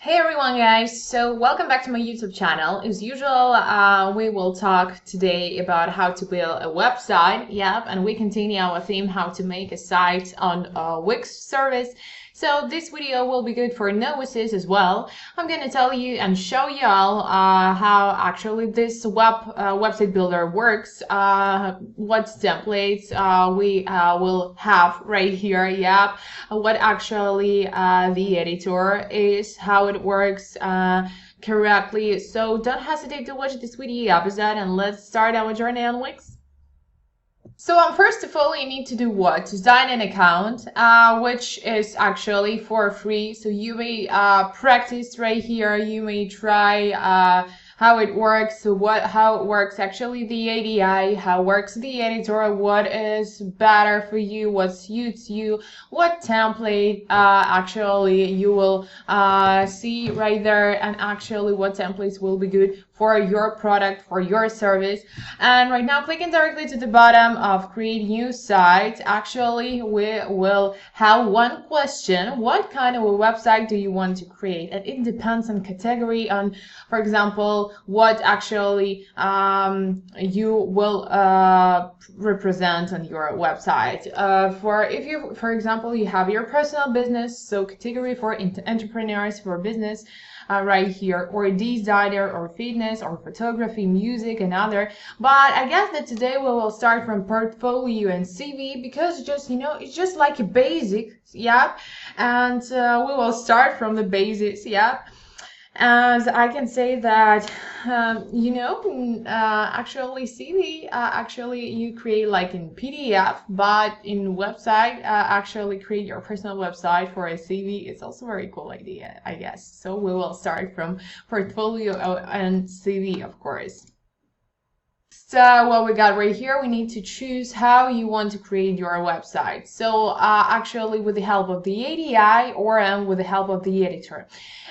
Hey everyone guys, so welcome back to my YouTube channel. As usual, we will talk today about how to build a website, and we continue our theme how to make a site on Wix service. So this video will be good for novices as well. I'm gonna tell you and show y'all how actually this website builder works, what templates we will have right here, what actually the editor is, how it works correctly. So don't hesitate to watch this video episode and let's start our journey on Wix. So first of all, you need to do what? Design an account, which is actually for free. So you may practice right here. You may try how it works, how it works actually the ADI, how works the editor, what is better for you, what suits you, what template actually you will see right there, and actually what templates will be good for your product, for your service. And right now, clicking directly to the bottom of create new site, actually we will have one question: what kind of a website do you want to create? And it depends on category, on, for example, what actually you will represent on your website. For example, you have your personal business, so category for entrepreneurs, for business, right here, or designer, or fitness, or photography, music, and other. But I guess that today we will start from portfolio and CV, because it's just like a basic, and we will start from the basics, as I can say that, actually CV, actually you create like in PDF, but in website, actually create your personal website for a CV. It's also a very cool idea, I guess. So we will start from portfolio and CV, of course. So what we got right here, we need to choose how you want to create your website. So actually with the help of the ADI or with the help of the editor.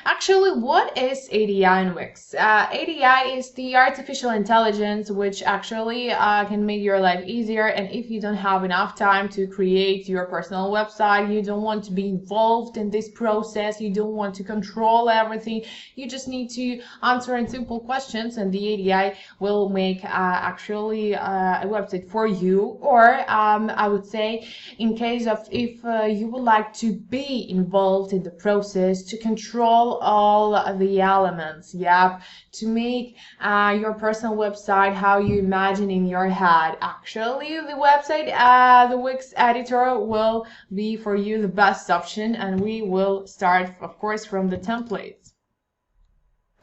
Actually, what is ADI in Wix? ADI is the artificial intelligence, which actually can make your life easier. And if you don't have enough time to create your personal website, you don't want to be involved in this process, you don't want to control everything, you just need to answer simple questions, and the ADI will make actually a website for you. Or I would say, in case of if you would like to be involved in the process, to control all the elements, to make your personal website how you imagine in your head, actually the website, the Wix editor will be for you the best option. And we will start, of course, from the templates.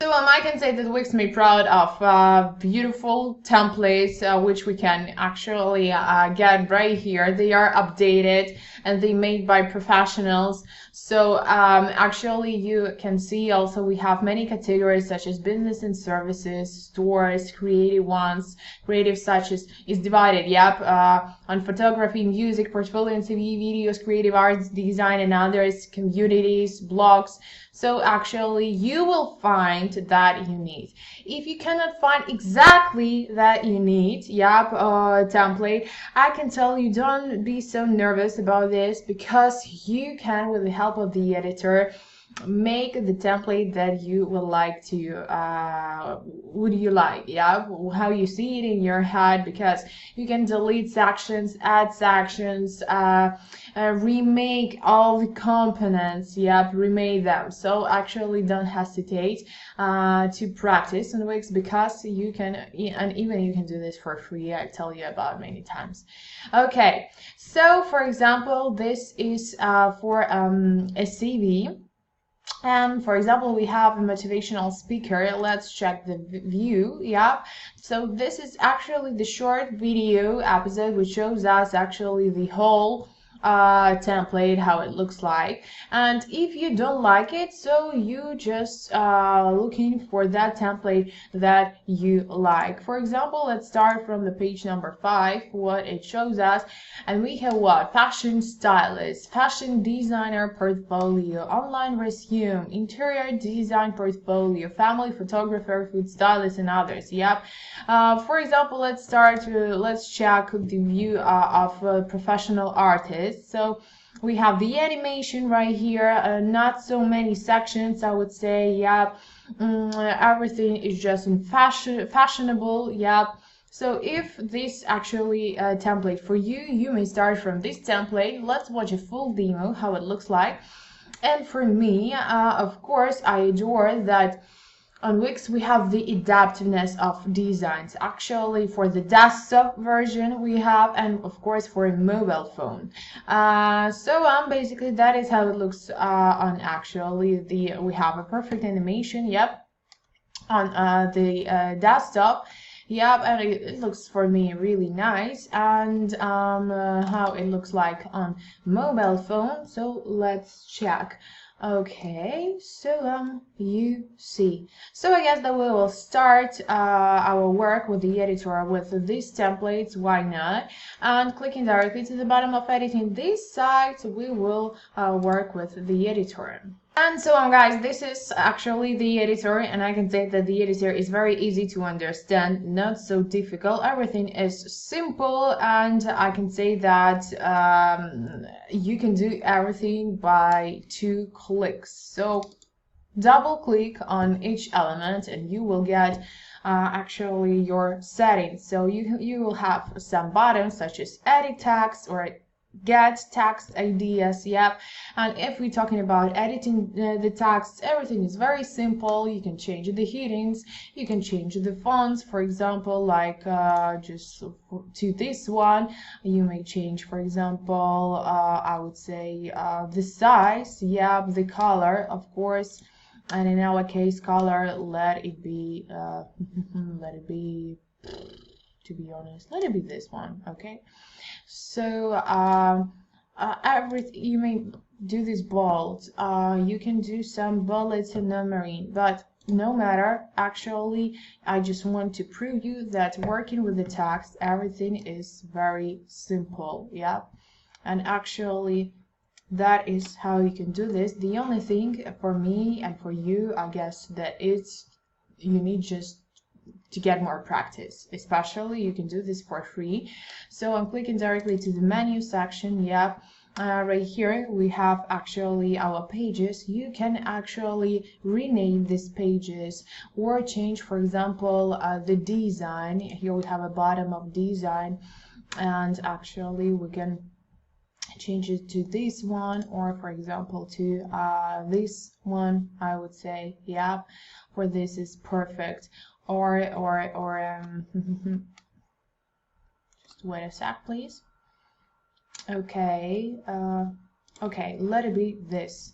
So I can say that Wix made proud of beautiful templates, which we can actually get right here. They are updated and they made by professionals. So actually you can see also we have many categories such as business and services, stores, creative ones. Creative such as is divided, on photography, music, portfolio and CV, videos, creative arts, design and others, communities, blogs. So actually you will find that you need. If you cannot find exactly that you need, template, I can tell you, don't be so nervous about this, because you can, with the help of the editor, make the template that you would like to how you see it in your head, because you can delete sections, add sections, remake all the components, remake them. So actually don't hesitate to practice in Wix, because you can, and even you can do this for free, I tell you about many times. Okay, so for example, this is for a CV. And for example, we have a motivational speaker. Let's check the view. So this is actually the short video episode, which shows us actually the whole template, how it looks like. And if you don't like it, so you just looking for that template that you like. For example, let's start from the page number 5, what it shows us. And we have what? Fashion stylist, fashion designer portfolio, online resume, interior design portfolio, family photographer, food stylist, and others. For example, let's check the view of professional artists. So We have the animation right here, not so many sections, I would say. Yeah, everything is just in fashionable. Yeah. So if this actually a template for you, you may start from this template. Let's watch a full demo how it looks like. And for me, of course, I adore that on Wix we have the adaptiveness of designs. Actually, for the desktop version we have, and of course for a mobile phone. Basically that is how it looks on actually the we have a perfect animation. Yep, on the desktop. Yep, and it looks for me really nice, and how it looks like on mobile phone. So let's check. Okay, so you see. So I guess that we will start our work with the editor with these templates. Why not? And clicking directly to the bottom of editing this site, we will work with the editor. And so on, guys, this is actually the editor, and I can say that the editor is very easy to understand, not so difficult. Everything is simple, and I can say that you can do everything by 2 clicks. So double click on each element and you will get actually your settings. So you will have some buttons such as edit text or get text ideas. Yep. And if we're talking about editing the text, everything is very simple. You can change the headings, you can change the fonts, for example, like just to this one. You may change, for example, I would say the size, yeah, the color, of course. And in our case, color, let it be to be honest, let it be this one. Okay. So you may do this bold. You can do some bullets and numbering, but no matter. Actually, I just want to prove you that working with the text, everything is very simple. Yeah, and actually, that is how you can do this. The only thing for me and for you, I guess, that it's you need just to get more practice. Especially you can do this for free. So I'm clicking directly to the menu section. Yeah, right here we have actually our pages. You can actually rename these pages or change, for example, the design. Here we have a bottom of design, and actually we can change it to this one, or for example to this one, I would say. Yeah, for this is perfect. Or just wait a sec, please. Okay, okay, let it be this,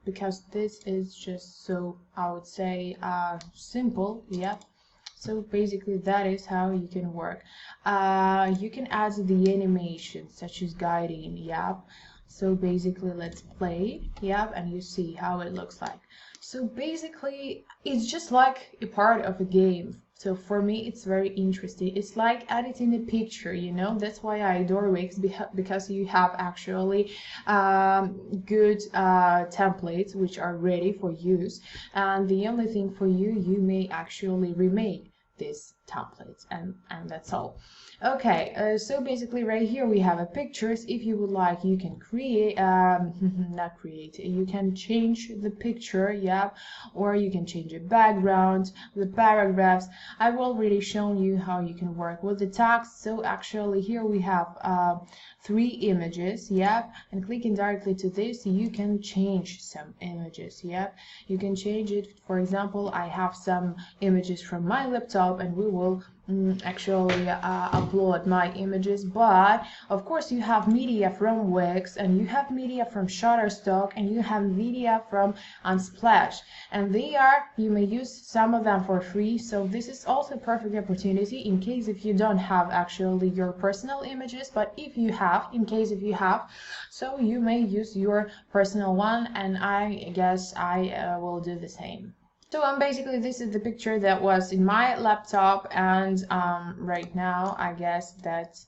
because this is just so, I would say, simple. Yeah. So basically that is how you can work. You can add the animation such as guiding. Yep. So basically let's play. Yep, and you see how it looks like. So basically it's just like a part of a game. So for me it's very interesting. It's like editing a picture, you know. That's why I adore Wix, because you have actually good templates which are ready for use, and the only thing for you may actually remake these templates, and that's all. Okay, so basically right here we have a pictures. If you would like, you can create not create, you can change the picture. Yeah, or you can change the background, the paragraphs. I've already shown you how you can work with the text. So actually here we have 3 images. Yeah, and clicking directly to this, you can change some images. Yeah, you can change it. For example, I have some images from my laptop, and we will actually upload my images. But of course you have media from Wix, and you have media from Shutterstock, and you have media from Unsplash, and you may use some of them for free. So this is also a perfect opportunity in case if you don't have actually your personal images, but if you have, so you may use your personal one, and I guess I will do the same. So basically this is the picture that was in my laptop, and right now I guess that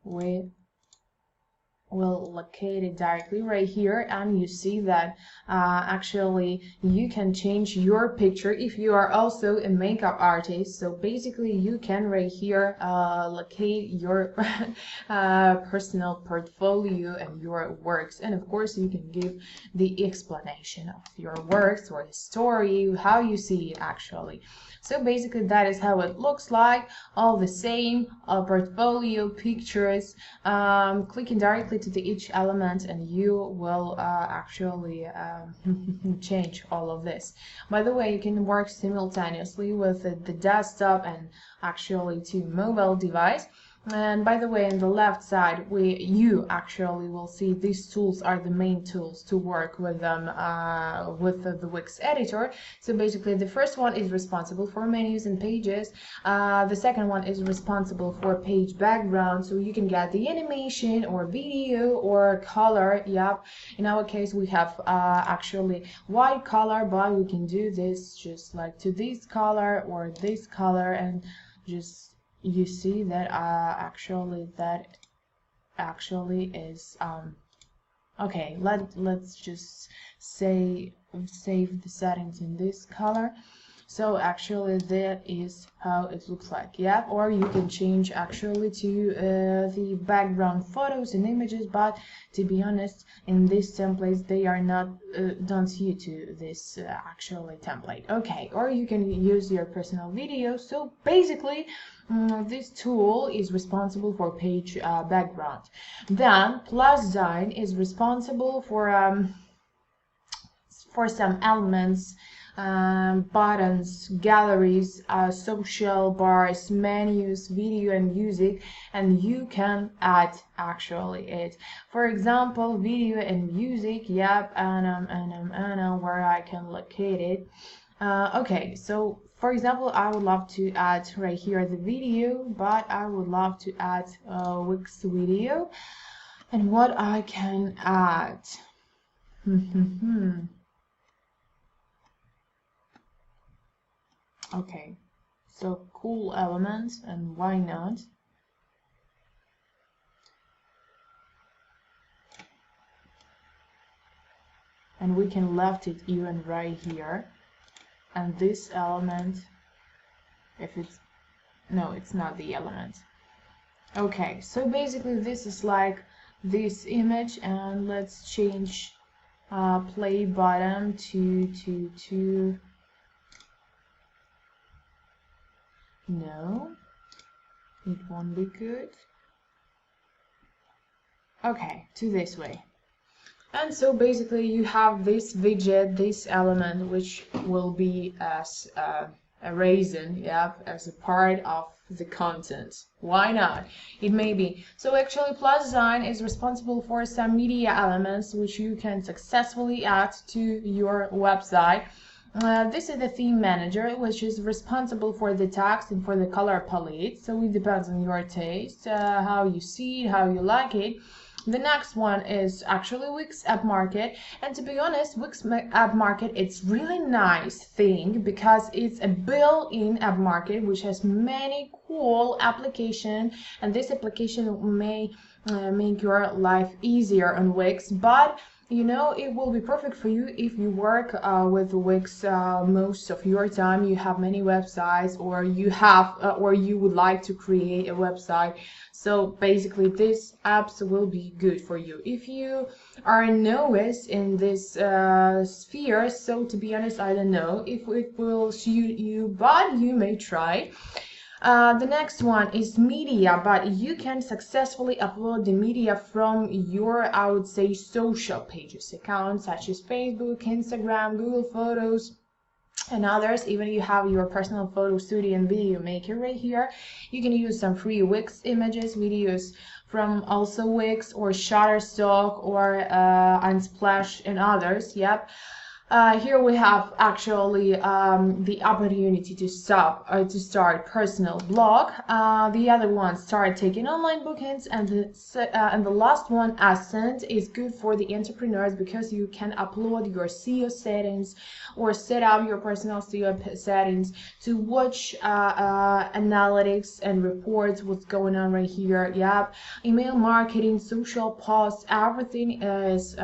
we will locate it directly right here, and you see that actually you can change your picture if you are also a makeup artist. So basically you can right here locate your personal portfolio and your works, and of course you can give the explanation of your works or the story, how you see it actually. So basically that is how it looks like, all the same, portfolio, pictures, clicking directly to each element, and you will actually change all of this. By the way, you can work simultaneously with the desktop and actually to mobile device. And by the way, on the left side, you actually will see these tools are the main tools to work with them with the Wix editor. So basically, the first one is responsible for menus and pages. The second one is responsible for page background, so you can get the animation or video or color. Yep. In our case, we have actually white color, but we can do this just like to this color or this color, and just you see that actually is okay. Let's just say save the settings in this color. So actually that is how it looks like. Yeah, or you can change actually to the background photos and images, but to be honest, in these templates they are not don't suit to this actually template. Okay, or you can use your personal video. So basically this tool is responsible for page background. Then plus sign is responsible for some elements, buttons, galleries, social bars, menus, video and music, and you can add actually it. For example, video and music. Yep, and where I can locate it. Okay, so for example, I would love to add right here the video, but I would love to add Wix video, and what I can add. Okay, so cool element, and why not? And we can left it even right here. And this element, if it's, no, it's not the element. Okay, so basically this is like this image, and let's change play button to no, it won't be good. Okay, to this way. And so basically you have this widget, this element, which will be as a reason, yeah, as a part of the content. Why not? It may be. So actually plus sign is responsible for some media elements which you can successfully add to your website. This is the theme manager, which is responsible for the text and for the color palette. So it depends on your taste, how you see it, how you like it. The next one is actually Wix App Market, and to be honest, Wix App Market, it's really nice thing because it's a built-in app market which has many cool applications, and this application may make your life easier on Wix, but you know, it will be perfect for you if you work with Wix most of your time. You have many websites, or you have, or you would like to create a website. So basically, these apps will be good for you. If you are a novice in this sphere, so to be honest, I don't know if it will suit you, but you may try. The next one is media, but you can successfully upload the media from your, I would say, social pages accounts such as Facebook, Instagram, Google Photos, and others. Even if you have your personal photo studio and video maker right here, you can use some free Wix images, videos from also Wix or Shutterstock or Unsplash and others. Yep. Here we have actually the opportunity to start personal blog. The other one, start taking online bookings, and the last one, Ascent, is good for the entrepreneurs because you can upload your SEO settings or set up your personal SEO settings to watch analytics and reports what's going on right here. Yep, email marketing, social posts, everything is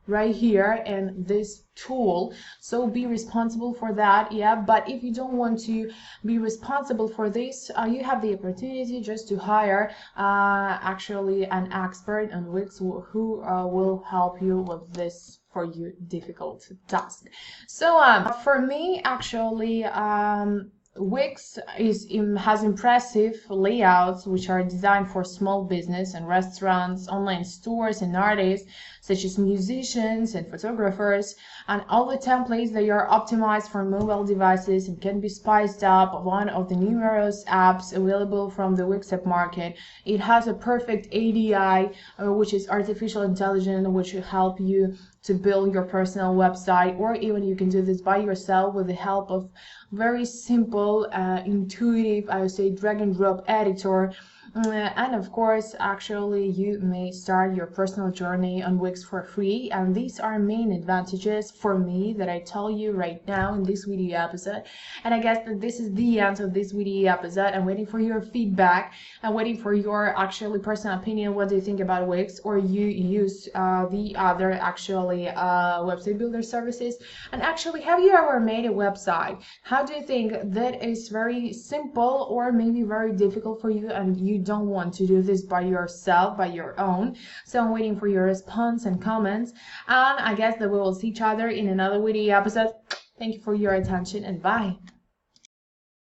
right here in this tool, so be responsible for that. Yeah, but if you don't want to be responsible for this, you have the opportunity just to hire actually an expert on Wix who will help you with this for you difficult task. So for me actually Wix has impressive layouts which are designed for small business and restaurants, online stores, and artists such as musicians and photographers, and all the templates, they are optimized for mobile devices and can be spiced up. One of the numerous apps available from the Wix app market. It has a perfect ADI, which is artificial intelligence, which will help you to build your personal website, or even you can do this by yourself with the help of very simple, intuitive, I would say, drag and drop editor. And of course, actually, you may start your personal journey on Wix for free. And these are main advantages for me that I tell you right now in this video episode. And I guess that this is the end of this video episode. I'm waiting for your feedback. I'm waiting for your actually personal opinion. What do you think about Wix, or you use the other actually website builder services? And actually, have you ever made a website? How do you think that is very simple or maybe very difficult for you, and you don't want to do this by yourself, by your own? So I'm waiting for your response and comments, and I guess that we will see each other in another video episode. Thank you for your attention, and bye.